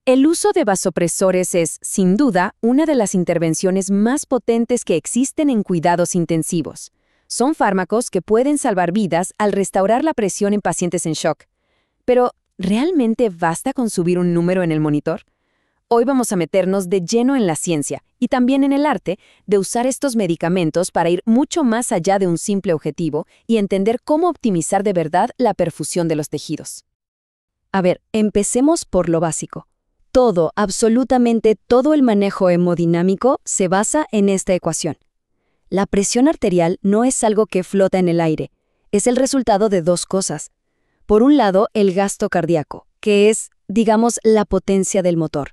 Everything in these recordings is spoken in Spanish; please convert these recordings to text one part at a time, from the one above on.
El uso de vasopresores es, sin duda, una de las intervenciones más potentes que existen en cuidados intensivos. Son fármacos que pueden salvar vidas al restaurar la presión en pacientes en shock. Pero, ¿realmente basta con subir un número en el monitor? Hoy vamos a meternos de lleno en la ciencia y también en el arte de usar estos medicamentos para ir mucho más allá de un simple objetivo y entender cómo optimizar de verdad la perfusión de los tejidos. A ver, empecemos por lo básico. Todo, absolutamente todo el manejo hemodinámico se basa en esta ecuación. La presión arterial no es algo que flota en el aire, es el resultado de dos cosas. Por un lado, el gasto cardíaco, que es, digamos, la potencia del motor.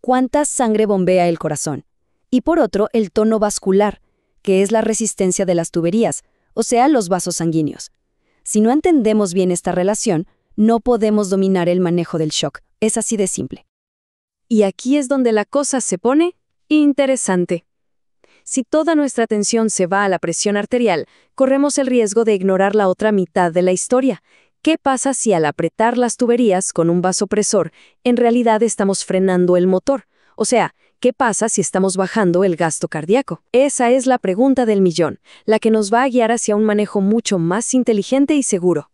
Cuánta sangre bombea el corazón. Y por otro, el tono vascular, que es la resistencia de las tuberías, o sea, los vasos sanguíneos. Si no entendemos bien esta relación, no podemos dominar el manejo del shock. Es así de simple. Y aquí es donde la cosa se pone interesante. Si toda nuestra atención se va a la presión arterial, corremos el riesgo de ignorar la otra mitad de la historia. ¿Qué pasa si al apretar las tuberías con un vasopresor, en realidad estamos frenando el motor? O sea, ¿qué pasa si estamos bajando el gasto cardíaco? Esa es la pregunta del millón, la que nos va a guiar hacia un manejo mucho más inteligente y seguro.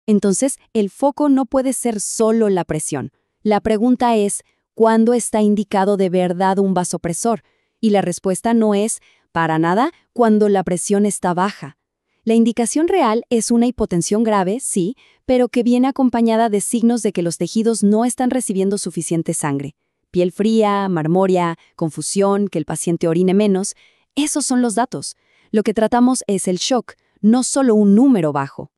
Entonces, el foco no puede ser solo la presión. La pregunta es, ¿cuándo está indicado de verdad un vasopresor? Y la respuesta no es, para nada, cuando la presión está baja. La indicación real es una hipotensión grave, sí, pero que viene acompañada de signos de que los tejidos no están recibiendo suficiente sangre. Piel fría, marmoria, confusión, que el paciente orine menos. Esos son los datos. Lo que tratamos es el shock, no solo un número bajo.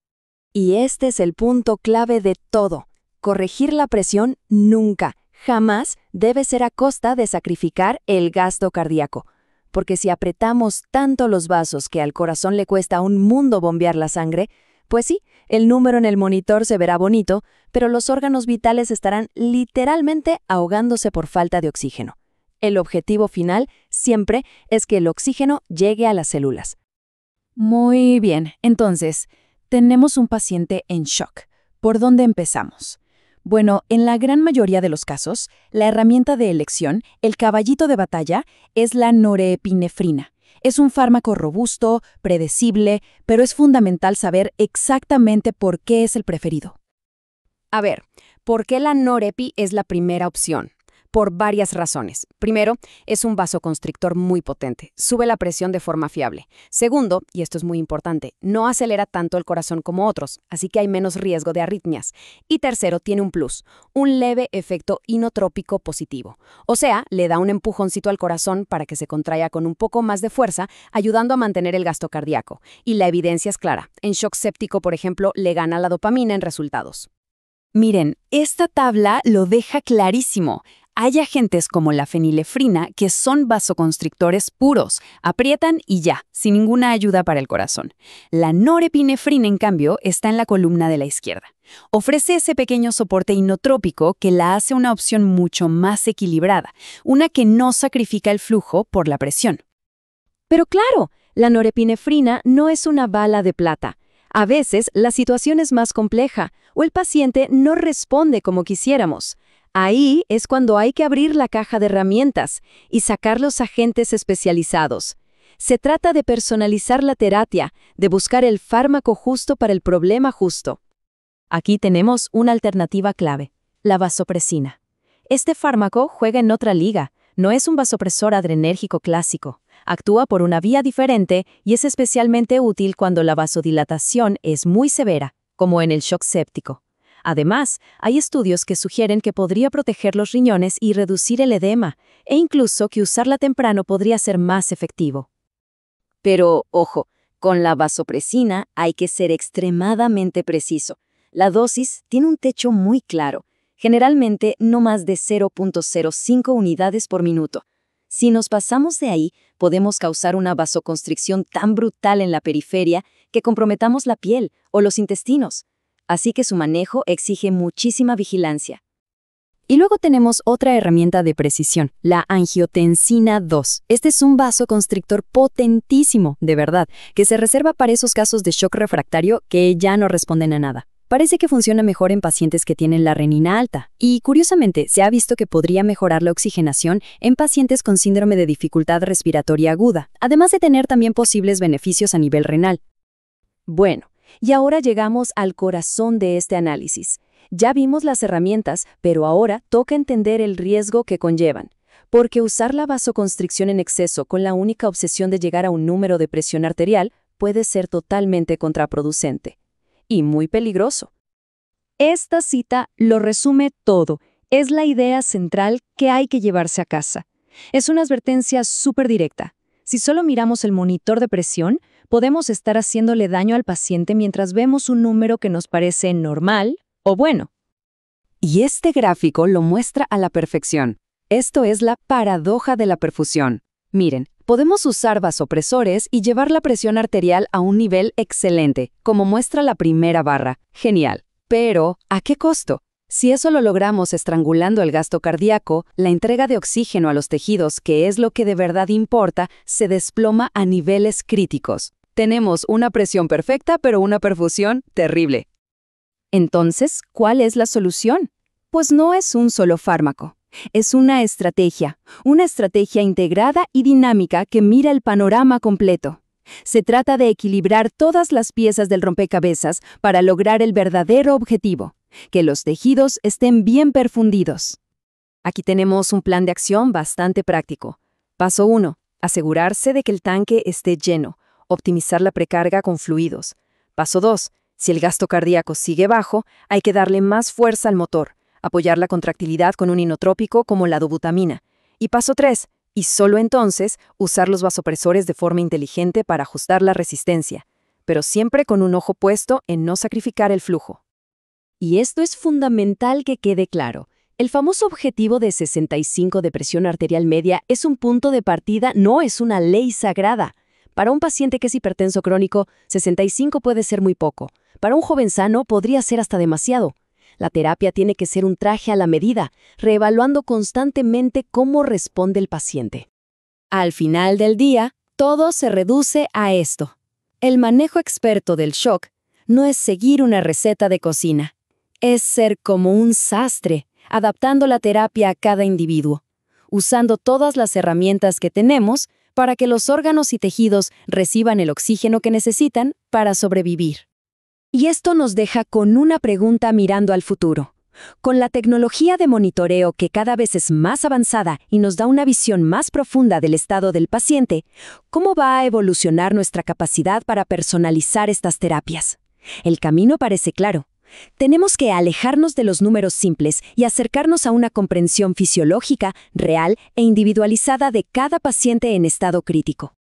Y este es el punto clave de todo. Corregir la presión nunca, jamás debe ser a costa de sacrificar el gasto cardíaco. Porque si apretamos tanto los vasos que al corazón le cuesta un mundo bombear la sangre, pues sí, el número en el monitor se verá bonito, pero los órganos vitales estarán literalmente ahogándose por falta de oxígeno. El objetivo final siempre es que el oxígeno llegue a las células. Muy bien, entonces, tenemos un paciente en shock. ¿Por dónde empezamos? Bueno, en la gran mayoría de los casos, la herramienta de elección, el caballito de batalla, es la norepinefrina. Es un fármaco robusto, predecible, pero es fundamental saber exactamente por qué es el preferido. A ver, ¿por qué la norepi es la primera opción? Por varias razones. Primero, es un vasoconstrictor muy potente, sube la presión de forma fiable. Segundo, y esto es muy importante, no acelera tanto el corazón como otros, así que hay menos riesgo de arritmias. Y tercero, tiene un plus, un leve efecto inotrópico positivo. O sea, le da un empujoncito al corazón para que se contraiga con un poco más de fuerza, ayudando a mantener el gasto cardíaco. Y la evidencia es clara. En shock séptico, por ejemplo, le gana la dopamina en resultados. Miren, esta tabla lo deja clarísimo. Hay agentes como la fenilefrina que son vasoconstrictores puros, aprietan y ya, sin ninguna ayuda para el corazón. La norepinefrina, en cambio, está en la columna de la izquierda. Ofrece ese pequeño soporte inotrópico que la hace una opción mucho más equilibrada, una que no sacrifica el flujo por la presión. Pero claro, la norepinefrina no es una bala de plata. A veces la situación es más compleja o el paciente no responde como quisiéramos. Ahí es cuando hay que abrir la caja de herramientas y sacar los agentes especializados. Se trata de personalizar la terapia, de buscar el fármaco justo para el problema justo. Aquí tenemos una alternativa clave, la vasopresina. Este fármaco juega en otra liga, no es un vasopresor adrenérgico clásico. Actúa por una vía diferente y es especialmente útil cuando la vasodilatación es muy severa, como en el shock séptico. Además, hay estudios que sugieren que podría proteger los riñones y reducir el edema, e incluso que usarla temprano podría ser más efectivo. Pero, ojo, con la vasopresina hay que ser extremadamente preciso. La dosis tiene un techo muy claro, generalmente no más de 0.05 unidades por minuto. Si nos pasamos de ahí, podemos causar una vasoconstricción tan brutal en la periferia que comprometamos la piel o los intestinos. Así que su manejo exige muchísima vigilancia. Y luego tenemos otra herramienta de precisión, la angiotensina 2. Este es un vasoconstrictor potentísimo, de verdad, que se reserva para esos casos de shock refractario que ya no responden a nada. Parece que funciona mejor en pacientes que tienen la renina alta, y curiosamente se ha visto que podría mejorar la oxigenación en pacientes con síndrome de dificultad respiratoria aguda, además de tener también posibles beneficios a nivel renal. Bueno, y ahora llegamos al corazón de este análisis. Ya vimos las herramientas, pero ahora toca entender el riesgo que conllevan. Porque usar la vasoconstricción en exceso con la única obsesión de llegar a un número de presión arterial puede ser totalmente contraproducente. Y muy peligroso. Esta cita lo resume todo. Es la idea central que hay que llevarse a casa. Es una advertencia súper directa. Si solo miramos el monitor de presión, podemos estar haciéndole daño al paciente mientras vemos un número que nos parece normal o bueno. Y este gráfico lo muestra a la perfección. Esto es la paradoja de la perfusión. Miren, podemos usar vasopresores y llevar la presión arterial a un nivel excelente, como muestra la primera barra. Genial. Pero, ¿a qué costo? Si eso lo logramos estrangulando el gasto cardíaco, la entrega de oxígeno a los tejidos, que es lo que de verdad importa, se desploma a niveles críticos. Tenemos una presión perfecta, pero una perfusión terrible. Entonces, ¿cuál es la solución? Pues no es un solo fármaco. Es una estrategia integrada y dinámica que mira el panorama completo. Se trata de equilibrar todas las piezas del rompecabezas para lograr el verdadero objetivo, que los tejidos estén bien perfundidos. Aquí tenemos un plan de acción bastante práctico. Paso 1. Asegurarse de que el tanque esté lleno, optimizar la precarga con fluidos. Paso 2. Si el gasto cardíaco sigue bajo, hay que darle más fuerza al motor, apoyar la contractilidad con un inotrópico como la dobutamina. Y paso 3, y solo entonces, usar los vasopresores de forma inteligente para ajustar la resistencia, pero siempre con un ojo puesto en no sacrificar el flujo. Y esto es fundamental que quede claro. El famoso objetivo de 65 de presión arterial media es un punto de partida, no es una ley sagrada. Para un paciente que es hipertenso crónico, 65 puede ser muy poco. Para un joven sano podría ser hasta demasiado. La terapia tiene que ser un traje a la medida, reevaluando constantemente cómo responde el paciente. Al final del día, todo se reduce a esto. El manejo experto del shock no es seguir una receta de cocina. Es ser como un sastre, adaptando la terapia a cada individuo, usando todas las herramientas que tenemos para que los órganos y tejidos reciban el oxígeno que necesitan para sobrevivir. Y esto nos deja con una pregunta mirando al futuro. Con la tecnología de monitoreo que cada vez es más avanzada y nos da una visión más profunda del estado del paciente, ¿cómo va a evolucionar nuestra capacidad para personalizar estas terapias? El camino parece claro. Tenemos que alejarnos de los números simples y acercarnos a una comprensión fisiológica, real e individualizada de cada paciente en estado crítico.